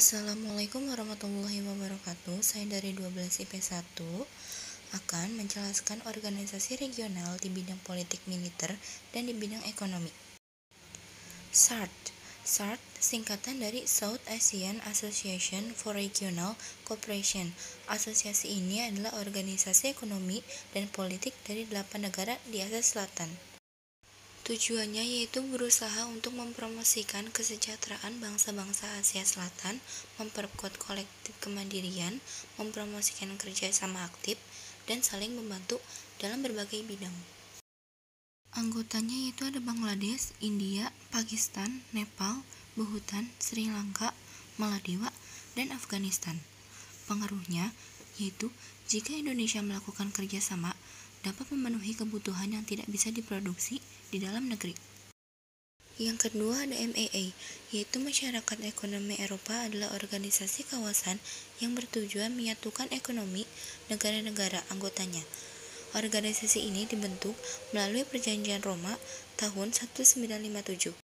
Assalamualaikum warahmatullahi wabarakatuh. Saya dari 12 IP1 akan menjelaskan organisasi regional di bidang politik militer dan di bidang ekonomi. SAARC singkatan dari South Asian Association for Regional Cooperation. Asosiasi ini adalah organisasi ekonomi dan politik dari 8 negara di Asia Selatan. Tujuannya yaitu berusaha untuk mempromosikan kesejahteraan bangsa-bangsa Asia Selatan, memperkuat kolektif kemandirian, mempromosikan kerjasama aktif, dan saling membantu dalam berbagai bidang. Anggotanya yaitu ada Bangladesh, India, Pakistan, Nepal, Bhutan, Sri Lanka, Maldives, dan Afghanistan. Pengaruhnya yaitu jika Indonesia melakukan kerjasama, dapat memenuhi kebutuhan yang tidak bisa diproduksi di dalam negeri. Yang kedua ada MEA, yaitu Masyarakat Ekonomi Eropa adalah organisasi kawasan yang bertujuan menyatukan ekonomi negara-negara anggotanya. Organisasi ini dibentuk melalui Perjanjian Roma tahun 1957.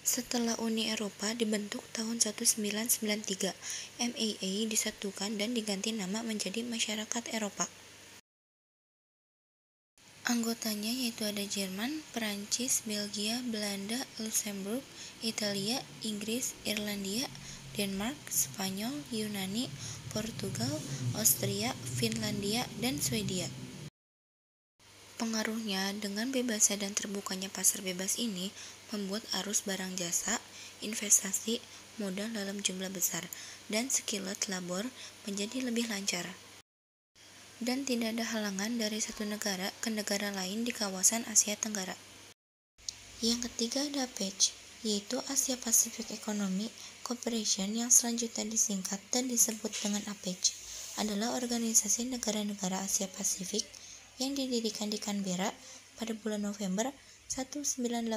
Setelah Uni Eropa dibentuk tahun 1993, MEA disatukan dan diganti nama menjadi Masyarakat Eropa. Anggotanya yaitu ada Jerman, Perancis, Belgia, Belanda, Luxembourg, Italia, Inggris, Irlandia, Denmark, Spanyol, Yunani, Portugal, Austria, Finlandia, dan Swedia. Pengaruhnya dengan bebasnya dan terbukanya pasar bebas ini membuat arus barang jasa, investasi, modal dalam jumlah besar, dan skilled labor menjadi lebih lancar. Dan tidak ada halangan dari satu negara ke negara lain di kawasan Asia Tenggara. Yang ketiga ada APEC, yaitu Asia Pacific Economic Cooperation yang selanjutnya disingkat dan disebut dengan APEC, adalah organisasi negara-negara Asia Pasifik yang didirikan di Canberra pada bulan November 1989.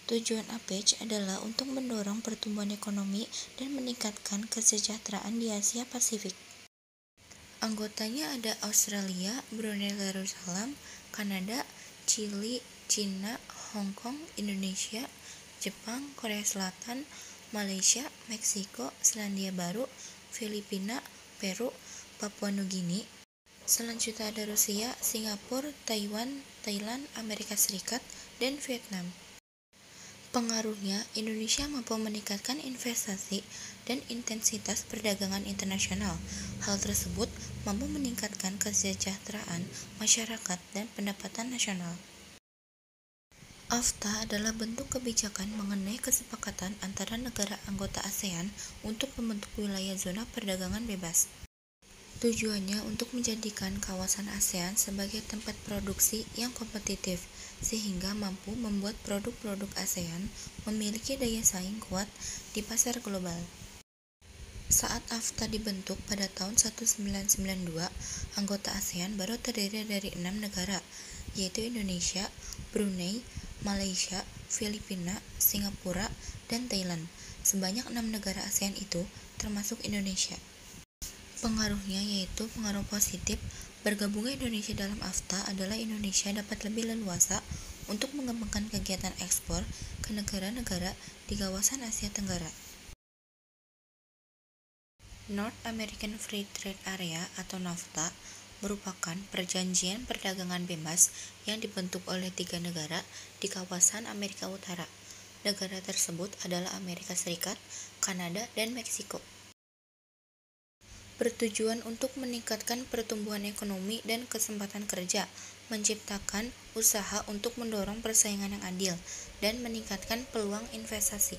Tujuan APEC adalah untuk mendorong pertumbuhan ekonomi dan meningkatkan kesejahteraan di Asia Pasifik. Anggotanya ada Australia, Brunei Darussalam, Kanada, Chili, Cina, Hong Kong, Indonesia, Jepang, Korea Selatan, Malaysia, Meksiko, Selandia Baru, Filipina, Peru, Papua Nugini. Selanjutnya ada Rusia, Singapura, Taiwan, Thailand, Amerika Serikat, dan Vietnam. Pengaruhnya, Indonesia mampu meningkatkan investasi dan intensitas perdagangan internasional. Hal tersebut mampu meningkatkan kesejahteraan masyarakat dan pendapatan nasional. AFTA adalah bentuk kebijakan mengenai kesepakatan antara negara anggota ASEAN untuk membentuk wilayah zona perdagangan bebas. Tujuannya untuk menjadikan kawasan ASEAN sebagai tempat produksi yang kompetitif, sehingga mampu membuat produk-produk ASEAN memiliki daya saing kuat di pasar global. Saat AFTA dibentuk pada tahun 1992, anggota ASEAN baru terdiri dari 6 negara, yaitu Indonesia, Brunei, Malaysia, Filipina, Singapura, dan Thailand. Sebanyak 6 negara ASEAN itu termasuk Indonesia. Pengaruhnya yaitu pengaruh positif. Bergabungnya Indonesia dalam AFTA adalah Indonesia dapat lebih leluasa untuk mengembangkan kegiatan ekspor ke negara-negara di kawasan Asia Tenggara. North American Free Trade Area atau NAFTA merupakan perjanjian perdagangan bebas yang dibentuk oleh 3 negara di kawasan Amerika Utara. Negara tersebut adalah Amerika Serikat, Kanada, dan Meksiko. Bertujuan untuk meningkatkan pertumbuhan ekonomi dan kesempatan kerja, menciptakan usaha untuk mendorong persaingan yang adil, dan meningkatkan peluang investasi.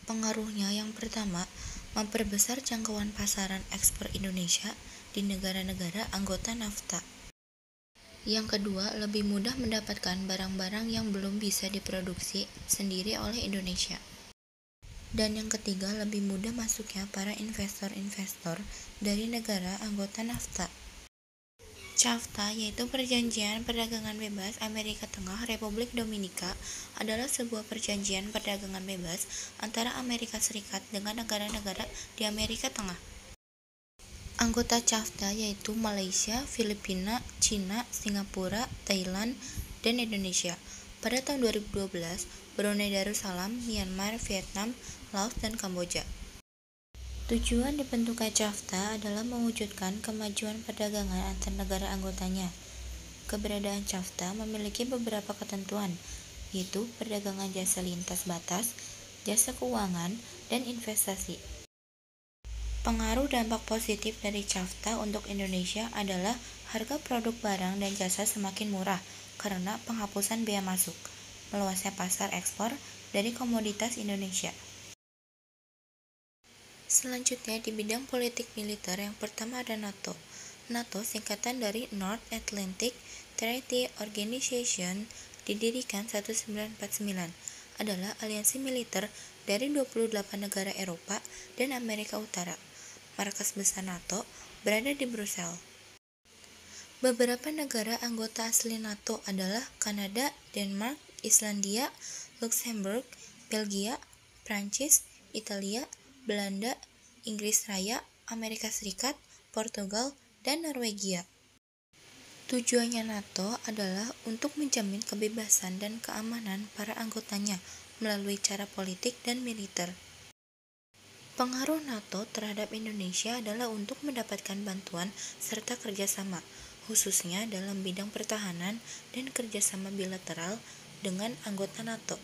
Pengaruhnya yang pertama, memperbesar jangkauan pasaran ekspor Indonesia di negara-negara anggota NAFTA. Yang kedua, lebih mudah mendapatkan barang-barang yang belum bisa diproduksi sendiri oleh Indonesia. Dan yang ketiga, lebih mudah masuknya para investor-investor dari negara anggota NAFTA. CAFTA, yaitu Perjanjian Perdagangan Bebas Amerika Tengah Republik Dominika, adalah sebuah perjanjian perdagangan bebas antara Amerika Serikat dengan negara-negara di Amerika Tengah. Anggota CAFTA yaitu Malaysia, Filipina, Cina, Singapura, Thailand, dan Indonesia. Pada tahun 2012, Brunei Darussalam, Myanmar, Vietnam, Laos, dan Kamboja. Tujuan dibentuknya CAFTA adalah mewujudkan kemajuan perdagangan antar negara anggotanya. Keberadaan CAFTA memiliki beberapa ketentuan, yaitu perdagangan jasa lintas batas, jasa keuangan, dan investasi. Pengaruh dampak positif dari CAFTA untuk Indonesia adalah harga produk barang dan jasa semakin murah karena penghapusan bea masuk, meluasnya pasar ekspor dari komoditas Indonesia. Selanjutnya di bidang politik militer, yang pertama ada NATO. NATO singkatan dari North Atlantic Treaty Organization, didirikan 1949, adalah aliansi militer dari 28 negara Eropa dan Amerika Utara. Markas besar NATO berada di Brussels. Beberapa negara anggota asli NATO adalah Kanada, Denmark, Islandia, Luxembourg, Belgia, Prancis, Italia, Belanda, Inggris Raya, Amerika Serikat, Portugal, dan Norwegia. Tujuannya NATO adalah untuk menjamin kebebasan dan keamanan para anggotanya melalui cara politik dan militer. Pengaruh NATO terhadap Indonesia adalah untuk mendapatkan bantuan serta kerjasama, khususnya dalam bidang pertahanan dan kerjasama bilateral dengan anggota NATO.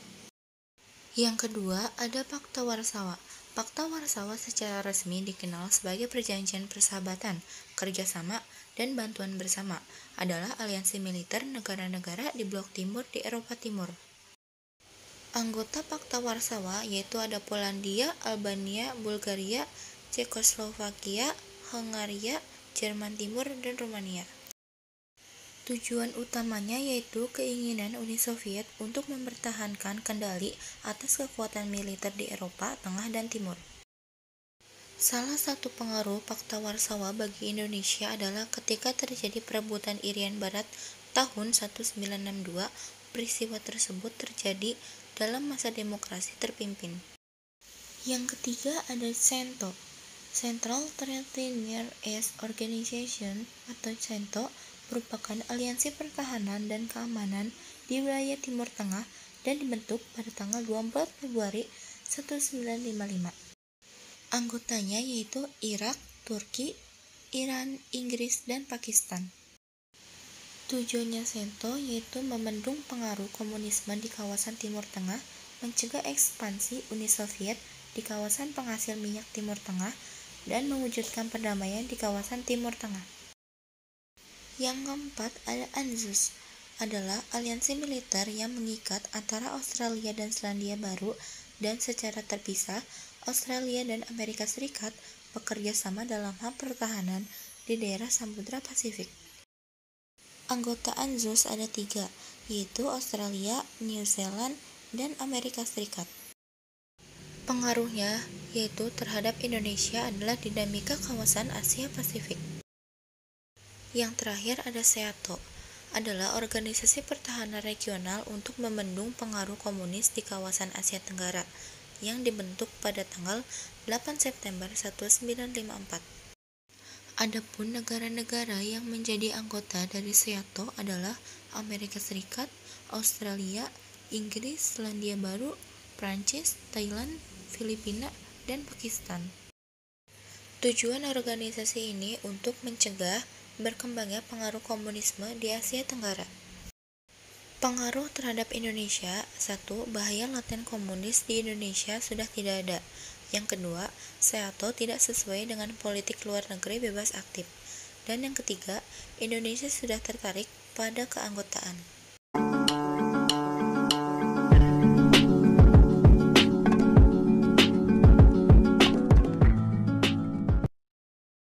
Yang kedua, ada Pakta Warsawa. Pakta Warsawa secara resmi dikenal sebagai perjanjian persahabatan, kerjasama, dan bantuan bersama, adalah aliansi militer negara-negara di blok timur di Eropa Timur. Anggota Pakta Warsawa yaitu ada Polandia, Albania, Bulgaria, Cekoslovakia, Hungaria, Jerman Timur, dan Rumania. Tujuan utamanya yaitu keinginan Uni Soviet untuk mempertahankan kendali atas kekuatan militer di Eropa Tengah dan Timur. Salah satu pengaruh Pakta Warsawa bagi Indonesia adalah ketika terjadi perebutan Irian Barat tahun 1962, peristiwa tersebut terjadi dalam masa demokrasi terpimpin. Yang ketiga ada CENTO, Central Treaty Near East Organization atau CENTO, merupakan aliansi pertahanan dan keamanan di wilayah Timur Tengah dan dibentuk pada tanggal 24 Februari 1955. Anggotanya yaitu Irak, Turki, Iran, Inggris, dan Pakistan. Tujuannya CENTO yaitu membendung pengaruh komunisme di kawasan Timur Tengah, mencegah ekspansi Uni Soviet di kawasan penghasil minyak Timur Tengah, dan mewujudkan perdamaian di kawasan Timur Tengah. Yang keempat ada ANZUS, adalah aliansi militer yang mengikat antara Australia dan Selandia Baru, dan secara terpisah Australia dan Amerika Serikat bekerja sama dalam hal pertahanan di daerah Samudra Pasifik. Anggota ANZUS ada 3, yaitu Australia, New Zealand, dan Amerika Serikat. Pengaruhnya yaitu terhadap Indonesia adalah dinamika kawasan Asia Pasifik. Yang terakhir ada SEATO, adalah organisasi pertahanan regional untuk membendung pengaruh komunis di kawasan Asia Tenggara, yang dibentuk pada tanggal 8 September 1954. Adapun negara-negara yang menjadi anggota dari SEATO adalah Amerika Serikat, Australia, Inggris, Selandia Baru, Prancis, Thailand, Filipina, dan Pakistan. Tujuan organisasi ini untuk mencegah berkembangnya pengaruh komunisme di Asia Tenggara. Pengaruh terhadap Indonesia. 1. Bahaya laten komunis di Indonesia sudah tidak ada. Yang kedua, SEATO tidak sesuai dengan politik luar negeri bebas aktif. Dan yang ketiga, Indonesia sudah tertarik pada keanggotaan.